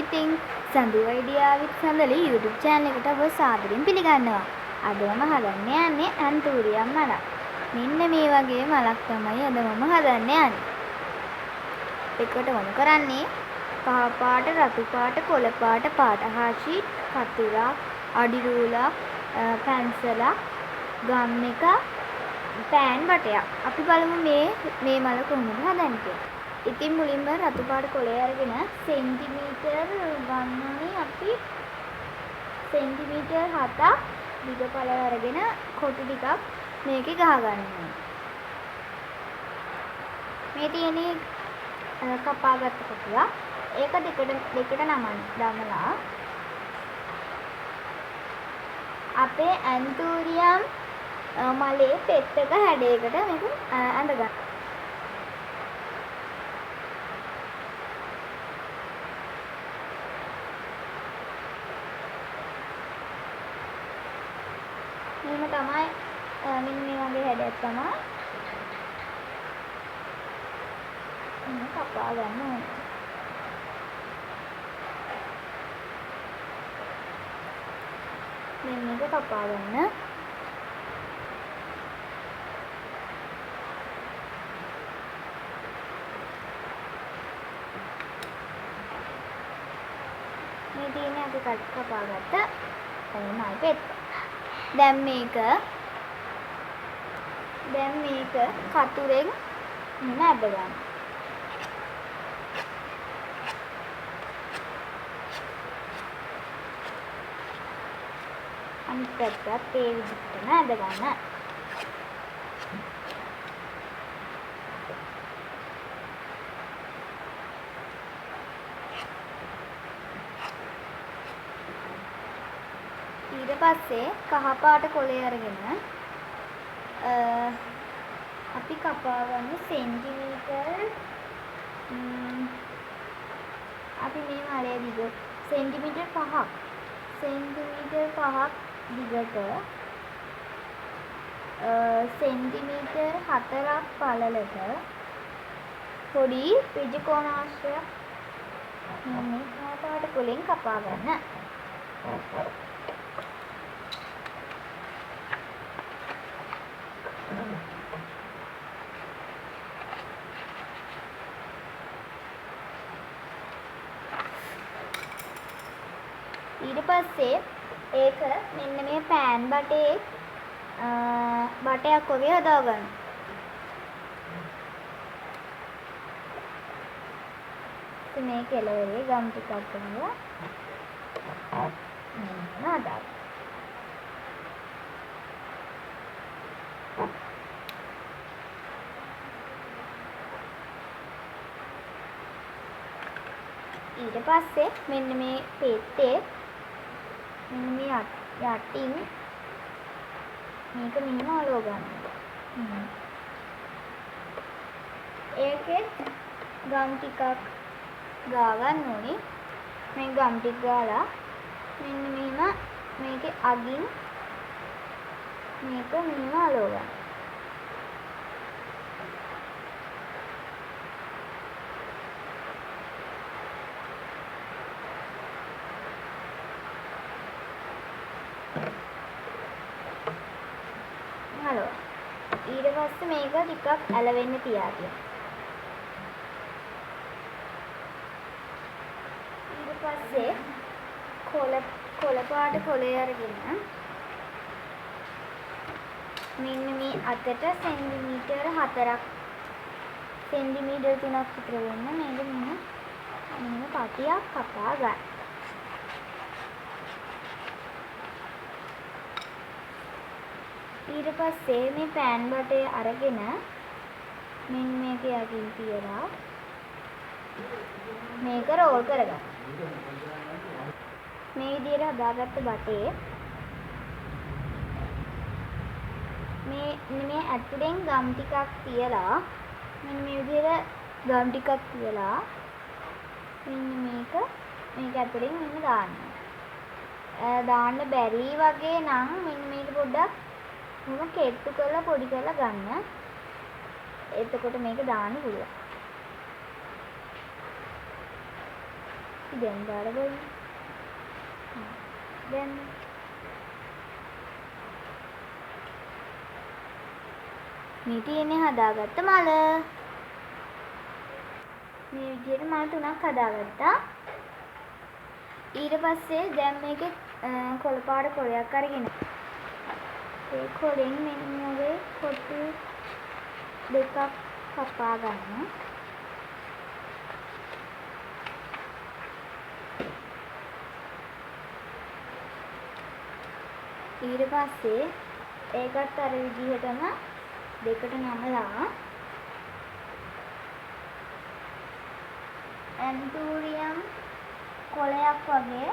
ඉතින් සඳු idea විත් සඳලි YouTube channel එකට ඔබ සාදරයෙන් පිළිගන්නවා. අද මම හදන්න යන්නේ ඇන්තූරියම් මලක්. මෙන්න මේ වගේ මලක් තමයි අද මම හදන්න යන්නේ. ඒකට මම කරන්නේ කහ පාට, රතු පාට, කොළ පාට, පාටහාසි, කතුරක්, අඩි රූලක්, පැන්සලක්, ගම් එක, පෑන් බටයක්. අපි බලමු මේ මල කොහොමද හදන්නේ කියලා. ඉතින් මුලින්ම රතු පාට කොළේ අරගෙන සෙන්ටිමීටර් ගන්නෝනේ අපි සෙන්ටිමීටර් 7ක් දිග පළල අරගෙන කොටු ටිකක් මේකේ ගහ ගන්න ඕනේ. මේ තියෙන්නේ කපාගත්ත කොටුවක්. ඒක දෙකට නමලා අපේ ඇන්තූරියම් මලේ පෙත්තක හැඩයකට මේක ඇඳ ගන්න. මෙන්න තමයි මෙන්න මේ වගේ හැඩයක් තමයි මෙන්න කපා ගන්න ඕනේ. මෙන්න මේක කපා ගන්න. මේ තියෙන්නේ අපි කපාගත්ත මල් පෙත්ත. දැන් මේක කතුරෙන් මෙන්න ඇද ගන්න. අනිත් පැත්තත් ඒ විදිහටම ඇද ගන්න. ඊට පස්සේ කහ පාට කොළේ අරගෙන අපි කපා ගන්න සෙන්ටිමීටර් අපි මේ මලේ දිග සෙන්ටිමීටර් 5ක් දිගට සෙන්ටිමීටර් 4ක් පළලට පොඩි ඍජු කෝණාශ්‍රයක් මේ කහ පාට කොළෙන් කපා ගන්න. ඊට පස්සේ ඒක මෙන්න මේ පෑන් බටයක් වගේ හදා ගන්න. මේ කෙළවරේ ගම් ටිකක් ගන්නවා. හදා. ඊට පස්සේ මෙන්න මේ පෙත්තේ මේ යටින් මේක මෙහෙම අලව ගන්න. ඒකෙත් ගම් ටිකක් ගා ගන්න ඕනේ. මේ ගම් ටික ගාලා මෙන්න මෙහෙම මේකේ අගින් මේක මෙහෙම අලව ගන්න. හලෝ. ඊට පස්සේ මේක ටිකක් ඇලවෙන්න තියාගන්න. ඊට පස්සේ කොළ පාට කොළේ අරගෙන මෙන්න මේ අතට සෙන්ටිමීටර් 4ක් සෙන්ටිමීටර් 3ක් විතර වෙන්න මේක මෙන්න පටියක් කපා ගන්න. ඊට පස්සේ මේ පෑන් බටේ අරගෙන මෙන්න මේක යකින් තියලා මේක රෝල් කරගන්න. මේ විදිහට හදාගත්ත බටේ මේ ඇතුලෙන් ගම් ටිකක් තියලා මෙන්න මේ විදිහට ගම් ටිකක් තියලා මෙන්න මේක ඇතුලෙන් මෙන්න දාන්න බැරි වගේ නම් මෙන්න මේක පොඩ්ඩක් මම කෙට්ටු කරලා පොඩි කරලා ගන්න. එතකොට මේක දාන්න පුළුවන්. දැන් දාලා බලන්න. දැන් මේ තියෙන්නේ හදාගත්ත මල. මේ විදිහට මල් 3ක් හදාගත්තා. ඊට පස්සේ දැන් මේකේ කොළ පාට කොළයක් අරගෙන ඒ කොළෙන් මෙන්න වගේ කොටු දෙකක් කපා ගන්න. ඊට පස්සේ ඒකත් අර විදිහටම දෙකට නමලා ඇන්තූරියම් කොළයක් වගේ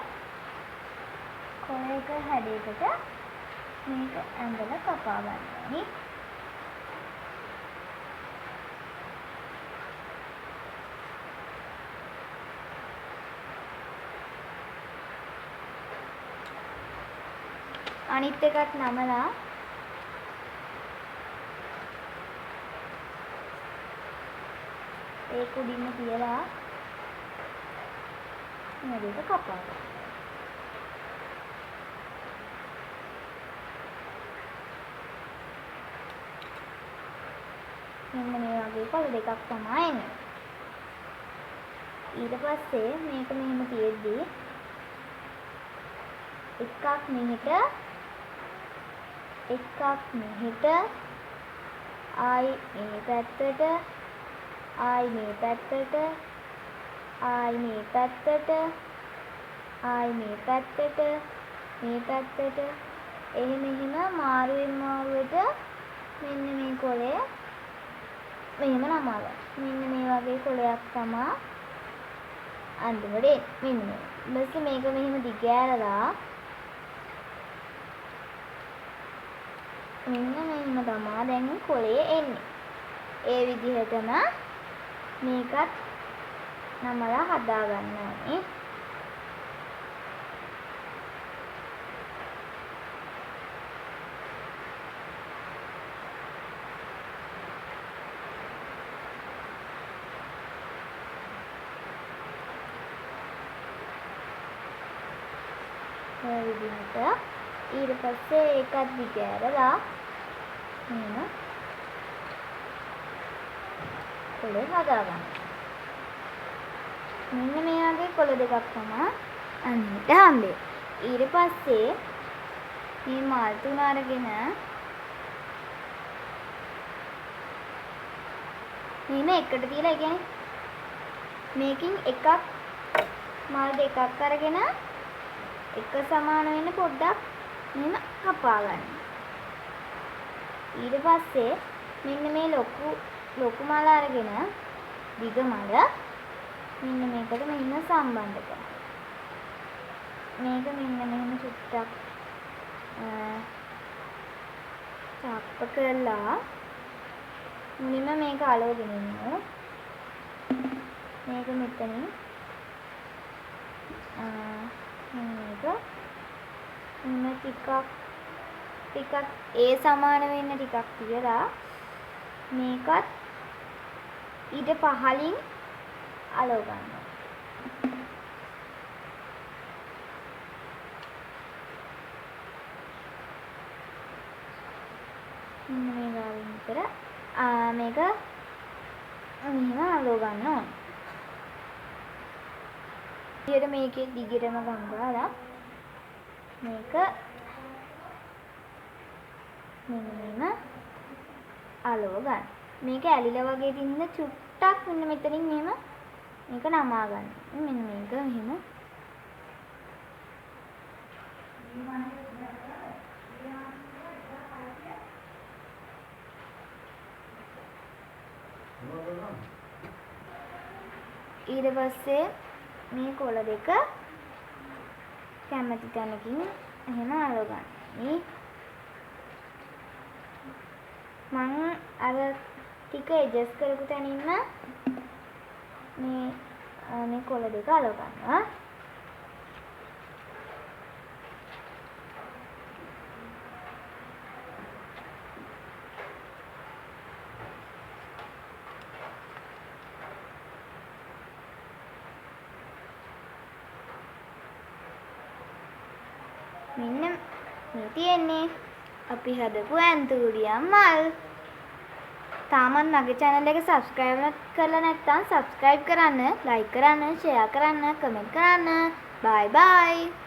කොළයක හැඩයකට මේක ඇඳලා කපා ගන්නවා. අනිත් එකත් නමලා ඒක උඩින්ම තියලා මේක කපා ගන්න. මෙන්න මේ වගේ කොළ දෙකක් තමයි එන්නේ. ඊට පස්සේ මේක මෙහෙම තියෙද්දි එකක් මෙහෙට එකක් මෙහෙට ආයි මේ පැත්තට ආයි මේ පැත්තට ආයි මේ පැත්තට ආයි මේ පැත්තට මේ පැත්තට එහෙම මාරුවෙන් මාරුවට මෙන්න මේ කොළය මෙහෙම නමලා මෙන්න මේ වගේ කොළයක් තමයි අන්තිමට මෙන්න මේ. ඊට මේක මෙහෙම දිගෑරලා මෙන්න මෙහෙම තමයි දැන් කොළේ එන්නේ. ඒ විදිහටම මේකත් නමලා හදා ගන්න ඕනේ. ඒ විදිහට ඊට පස්සේ ඒකත් දිගෑරලා මෙහෙම කොළේ හදා ගන්න. මෙන්න මේ වගේ කොළ දෙකක් තමයි අනිත් හම්බෙන්නේ. ඊට පස්සේ මේ මල් තුන අරගෙන මෙන්න එකට තියලා, ඒ කියන්නේ මේකින් එකක් මල් දෙකක් අරගෙන එක සමාන වෙන්න පොඩ්ඩක් මෙහෙම කපා ගන්න. ඊට පස්සේ මෙන්න මේ ලොකු මල අරගෙන දිග මල මෙන්න මේකට මෙන්න සම්බන්ධ කරනවා. මේක මෙන්න මෙහෙම චුට්ටක් චාප්ප කරලා මුලින්ම මේක අලවගෙන ඉන්නවා. මේක මෙතනින් මේක මෙන්න ටිකක් ඒ සමාන වෙන්න ටිකක් තියලා මේකත් ඊට පහලින් අලව ගන්නවා. මේ ගාවින් විතර මේක මෙහෙම අලව ගන්න ඕනේ. ඊට මේකේ දිගටම ගංගාලා මේක මෙන්න අලව ගන්න. මේක ඇලිලා වගේ තින්න චුට්ටක් මෙන්න මෙතනින් මෙහෙම මේක නමා ගන්න. මෙන්න මේක මෙහෙම ඊට පස්සේ මේ කොළ දෙක කැමති තැනකින් එහෙම අලව ගන්න. මම අර ටික ඇඩ්ජස්ට් කරපු තැනින්ම මේ කොළ දෙක අලව ගන්නවා. මෙන්න මේ තියෙන්නේ අපි හදපු ඇන්තූරියම් මල්. තාමත් මගේ channel එක subscribe කරලා නැත්නම් subscribe කරන්න, like කරන්න, share කරන්න, comment කරන්න. bye bye.